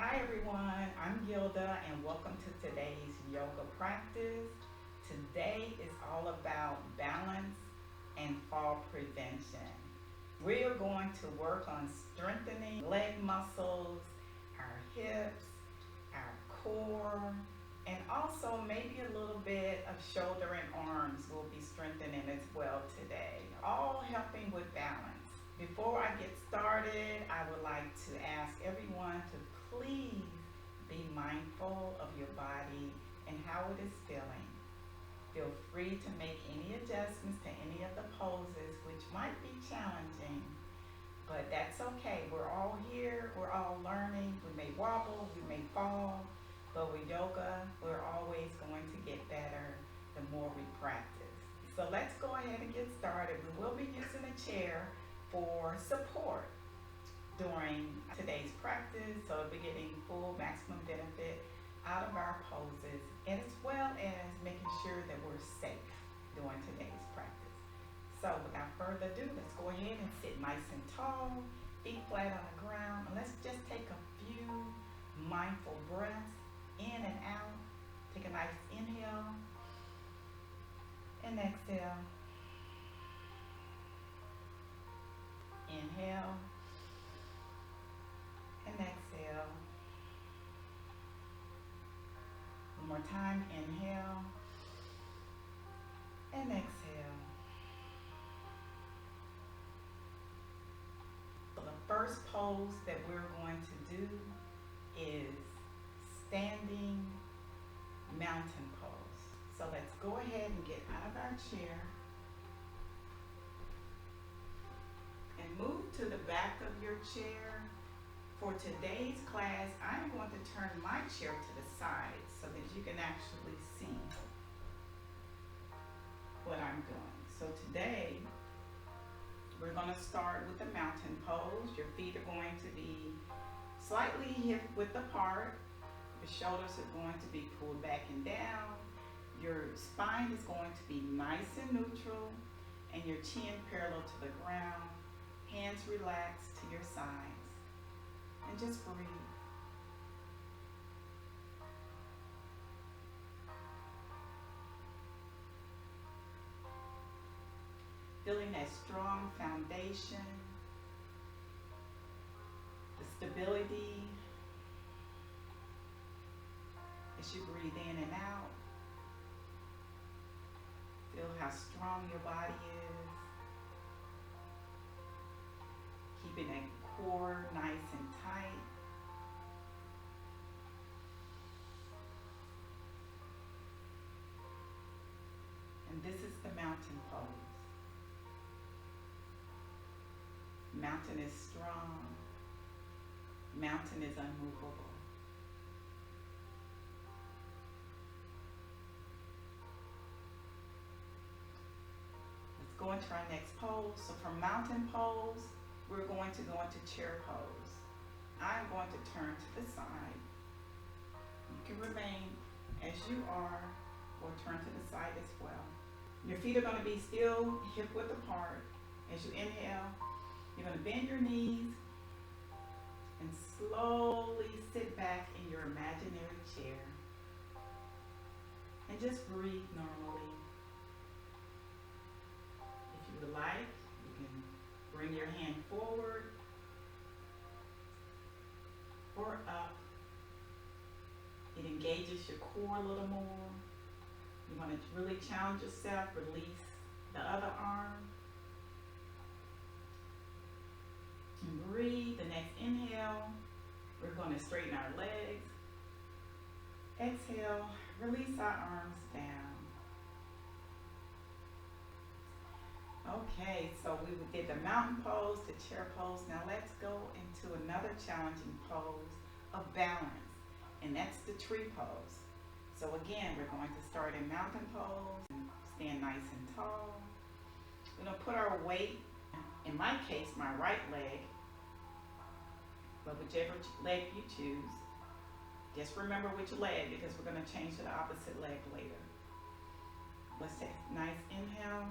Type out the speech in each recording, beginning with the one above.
Hi everyone, I'm Gilda and welcome to today's yoga practice. Today is all about balance and fall prevention. We are going to work on strengthening leg muscles, our hips, our core, and also maybe a little bit of shoulder and arms will be strengthening as well today, all helping with balance. Before I get started, I would like to ask everyone to please be mindful of your body and how it is feeling. Feel free to make any adjustments to any of the poses, which might be challenging, but that's okay. We're all here, we're all learning. We may wobble, we may fall, but with yoga, we're always going to get better the more we practice. So let's go ahead and get started. We will be using a chair for support during today's practice, so we'll be getting full maximum benefit out of our poses, as well as making sure that we're safe during today's practice. So without further ado, let's go ahead and sit nice and tall, feet flat on the ground, and let's just take a few mindful breaths in and out. Take a nice inhale and exhale. Inhale and exhale. One more time, inhale and exhale. So the first pose that we're going to do is standing mountain pose. So let's go ahead and get out of our chair and move to the back of your chair. For today's class, I'm going to turn my chair to the side so that you can actually see what I'm doing. So today, we're going to start with the mountain pose. Your feet are going to be slightly hip width apart. The shoulders are going to be pulled back and down. Your spine is going to be nice and neutral, and your chin parallel to the ground. Hands relaxed to your sides. And just breathe. Feeling that strong foundation, the stability as you breathe in and out. Feel how strong your body is. Keeping that core nice and tight. And this is the mountain pose. Mountain is strong. Mountain is unmovable. Let's go into our next pose. So from mountain pose, we're going to go into chair pose. I'm going to turn to the side. You can remain as you are or turn to the side as well. Your feet are going to be still hip width apart. As you inhale, you're going to bend your knees and slowly sit back in your imaginary chair. And just breathe normally. If you would like, you can bring your hand forward or up. It engages your core a little more. You want to really challenge yourself, release the other arm. And breathe. The next inhale, we're going to straighten our legs. Exhale, release our arms down. Okay, so we did the mountain pose, the chair pose. Now let's go into another challenging pose of balance, and that's the tree pose. So again, we're going to start in mountain pose, stand nice and tall. We're going to put our weight, in my case, my right leg, but whichever leg you choose, just remember which leg because we're going to change to the opposite leg later. Let's take a nice inhale.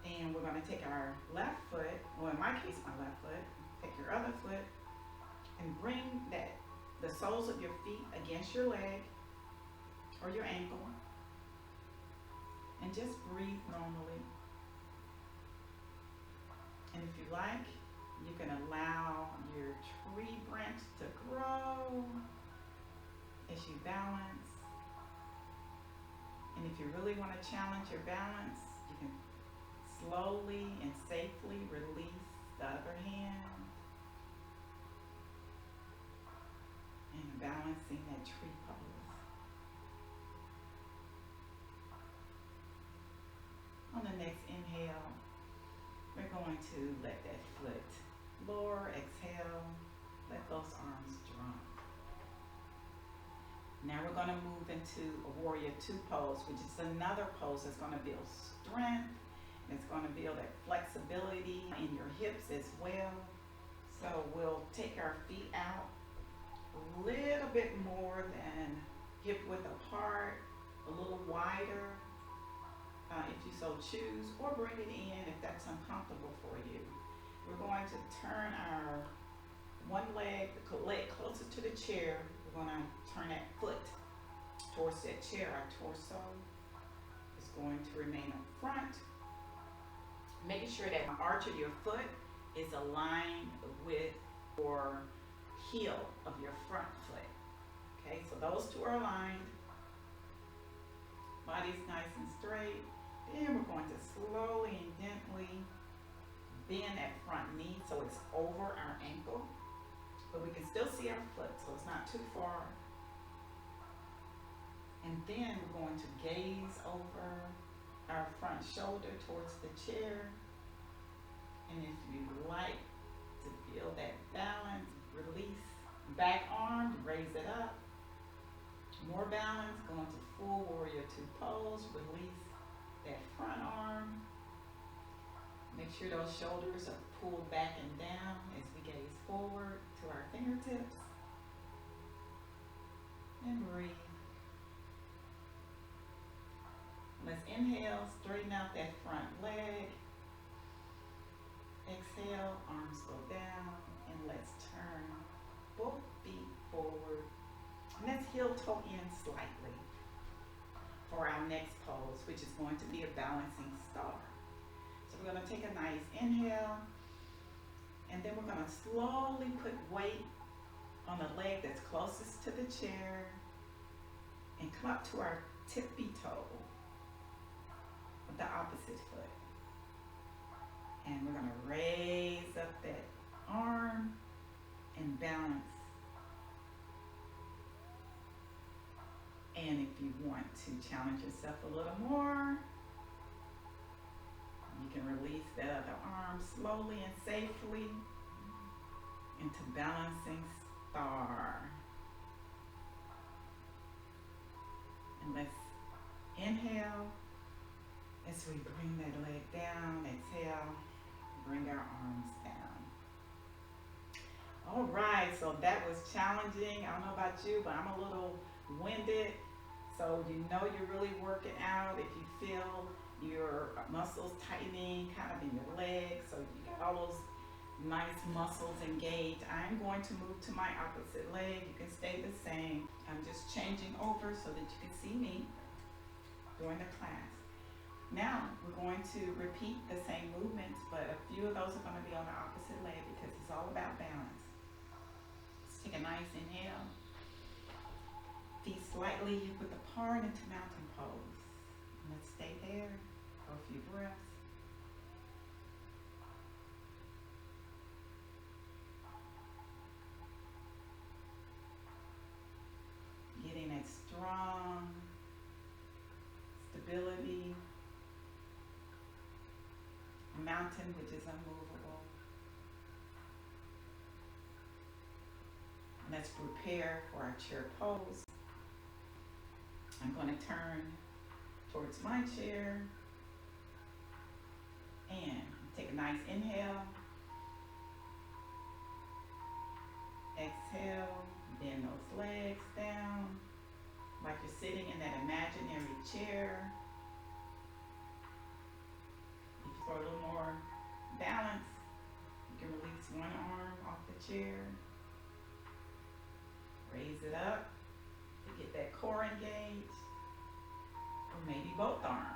And we're going to take our left foot, well in my case my left foot, take your other foot and bring that the soles of your feet against your leg or your ankle, and just breathe normally. And if you like, you can allow your tree branch to grow as you balance. And if you really want to challenge your balance, you can slowly and safely release the other hand and balancing that tree pose. On the next inhale, we're going to let that foot lower, exhale, let those arms drop. Now we're going to move into a warrior two pose, which is another pose that's going to build strength, and it's going to build that flexibility in your hips as well. So we'll take our feet out a little bit more than hip width apart, a little wider, if you so choose, or bring it in if that's uncomfortable for you. We're going to turn our one leg, the leg closer to the chair. We're going to turn that foot towards that chair. Our torso is going to remain up front. Making sure that the arch of your foot is aligned with your heel of your front foot. Okay, so those two are aligned. Body's nice and straight. Then we're going to slowly and gently bend that front knee so it's over our ankle, but we can still see our foot, so it's not too far. And then we're going to gaze over our front shoulder towards the chair. And if you like to feel that balance, release back arm, raise it up. More balance, go into full warrior two pose, release that front arm. Make sure those shoulders are pulled back and down as we gaze forward to our fingertips. And breathe. Let's inhale, straighten out that front leg. Exhale, arms go down, and let's turn both feet forward. And let's heel toe in slightly for our next pose, which is going to be a balancing star. So we're going to take a nice inhale, and then we're going to slowly put weight on the leg that's closest to the chair and come up to our tippy toe of the opposite foot. And we're going to raise up that arm and balance. And if you want to challenge yourself a little more, you can release that other arm slowly and safely into balancing star. And let's inhale as we bring that leg down. Exhale, bring our arms down. All right, so that was challenging. I don't know about you, but I'm a little winded. So you know you're really working out if you feel your muscles tightening kind of in your legs. So you got all those nice muscles engaged. I'm going to move to my opposite leg. You can stay the same. I'm just changing over so that you can see me during the class. Now we're going to repeat the same movements, but a few of those are going to be on the opposite leg because it's all about balance. Let's take a nice inhale. Feet slightly width apart into mountain pose. And let's stay there for a few breaths. Getting that strong stability. A mountain which is unmovable. And let's prepare for our chair pose. I'm going to turn towards my chair and take a nice inhale. Exhale, bend those legs down like you're sitting in that imaginary chair. If you for a little more balance, you can release one arm off the chair. Raise it up to get that core engaged, or maybe both arms.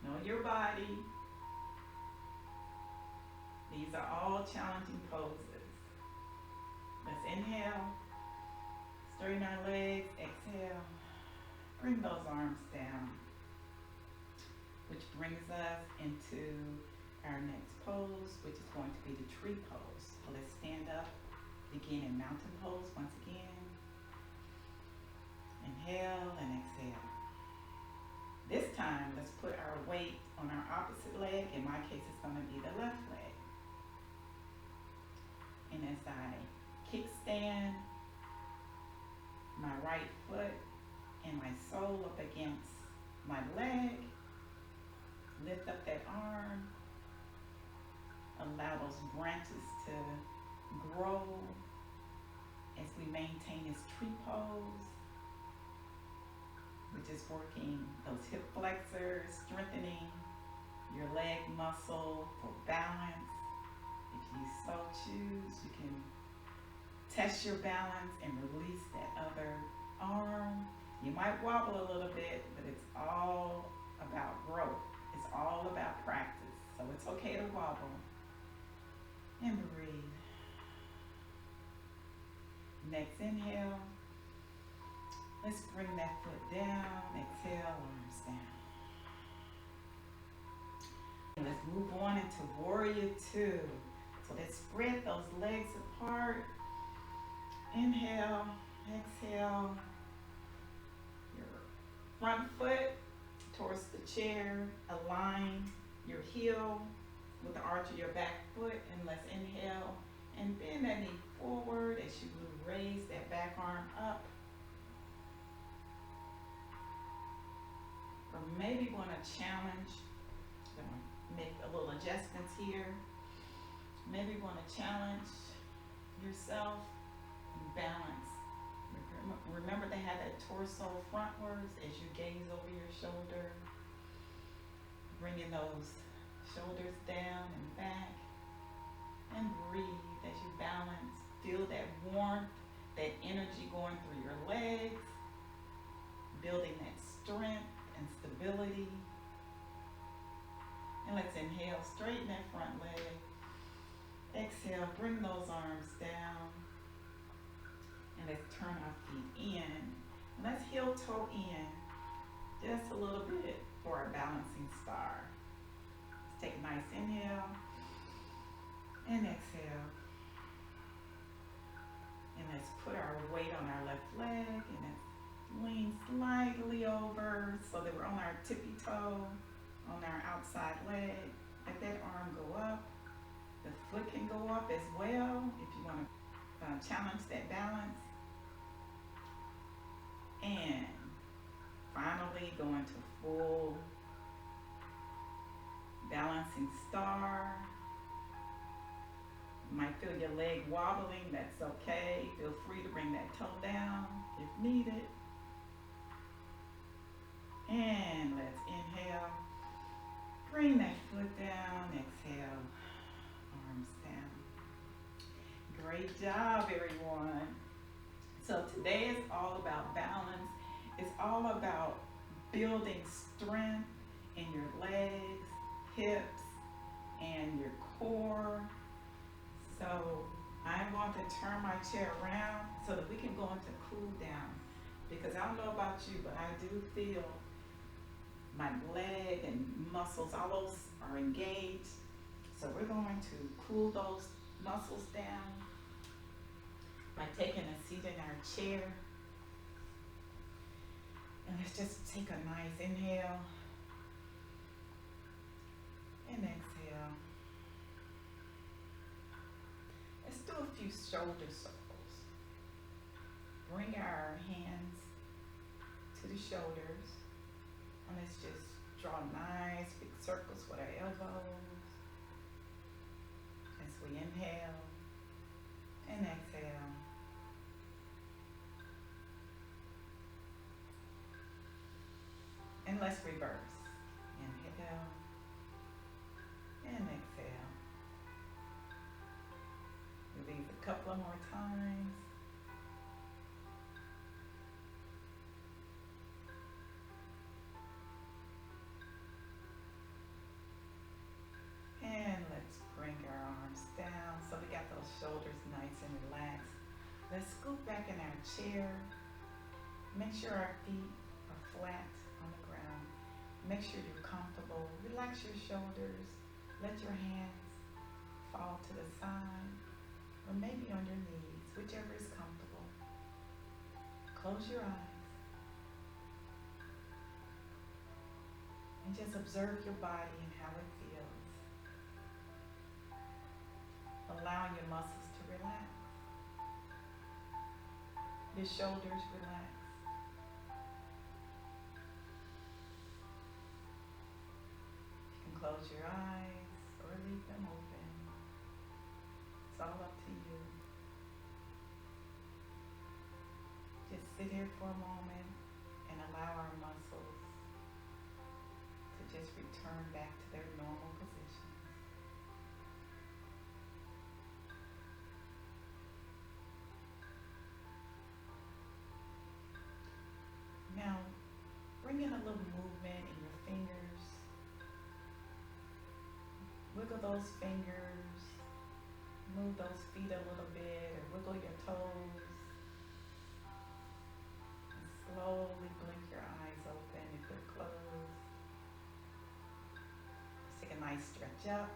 Know your body. These are all challenging poses. Let's inhale, straighten our legs, exhale, bring those arms down, which brings us into our next pose, which is going to be the tree pose. So let's stand up, begin in mountain pose once again. Inhale and exhale. This time, let's put our weight on our opposite leg. In my case, it's going to be the left leg. And as I kickstand my right foot and my sole up against my leg, lift up that arm, allow those branches to grow as we maintain this tree pose, which is working those hip flexors, strengthening your leg muscle for balance. If you so choose, you can test your balance and release that other arm. You might wobble a little bit, but it's all about growth. It's all about practice. So it's okay to wobble. And breathe. Next inhale. Let's bring that foot down. Exhale, arms down. Let's move on into Warrior Two. So let's spread those legs apart. Inhale, exhale. Your front foot towards the chair. Align your heel with the arch of your back foot. And let's inhale and bend that knee forward as you raise that back arm up. Or maybe want to challenge, I'm going to make a little adjustments here. Maybe want to challenge yourself and balance. Remember they have that torso frontwards as you gaze over your shoulder. Bringing those shoulders down and back. And breathe as you balance. Feel that warmth, that energy going through your legs. Building that strength and stability. And let's inhale, straighten that front leg. Exhale, bring those arms down. And let's turn our feet in. And let's heel toe in just a little bit for our balancing star. Let's take a nice inhale and exhale. And let's put our weight on our left leg and let's lean slightly over so that we're on our tippy toe, on our outside leg. Let that arm go up. The foot can go up as well if you want to challenge that balance. And finally go into full balancing star. You might feel your leg wobbling, that's okay. Feel free to bring that toe down if needed. And let's inhale. Bring that foot down. Exhale. Arms down. Great job, everyone. So today is all about balance. It's all about building strength in your legs, hips, and your core. So I'm going to turn my chair around so that we can go into cool down. Because I don't know about you, but I do feel my leg and muscles, all those are engaged. So we're going to cool those muscles down by taking a seat in our chair. And let's just take a nice inhale and exhale. Let's do a few shoulder circles. Bring our hands to the shoulders. And let's just draw nice big circles with our elbows as we inhale and exhale. And let's reverse. Inhale and exhale. Release a couple of more times. And let's bring our arms down. So we got those shoulders nice and relaxed. Let's scoot back in our chair. Make sure our feet are flat on the ground. Make sure you're comfortable. Relax your shoulders. Let your hands fall to the side or maybe on your knees, whichever is comfortable. Close your eyes and just observe your body and how it feels. Allowing your muscles to relax. Your shoulders relax. You can close your eyes or leave them open. It's all up to you. Just sit here for a moment and allow our muscles to just return back to their normal position. Now, bring in a little movement in your fingers. Wiggle those fingers. Move those feet a little bit or wiggle your toes. And slowly blink your eyes open if they're closed. Let's take a nice stretch up.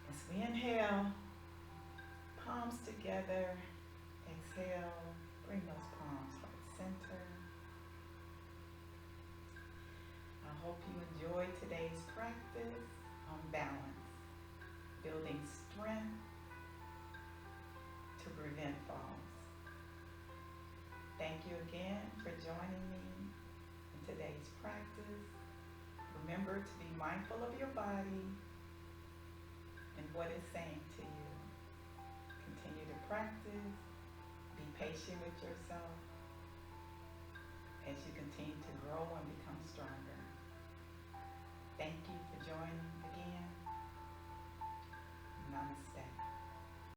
As we inhale, palms together. Exhale, bring those palms heart center. I hope you enjoyed today's practice on balance, building strength to prevent falls. Thank you again for joining me in today's practice. Remember to be mindful of your body and what it's saying to you. Continue to practice. Be patient with yourself as you continue to grow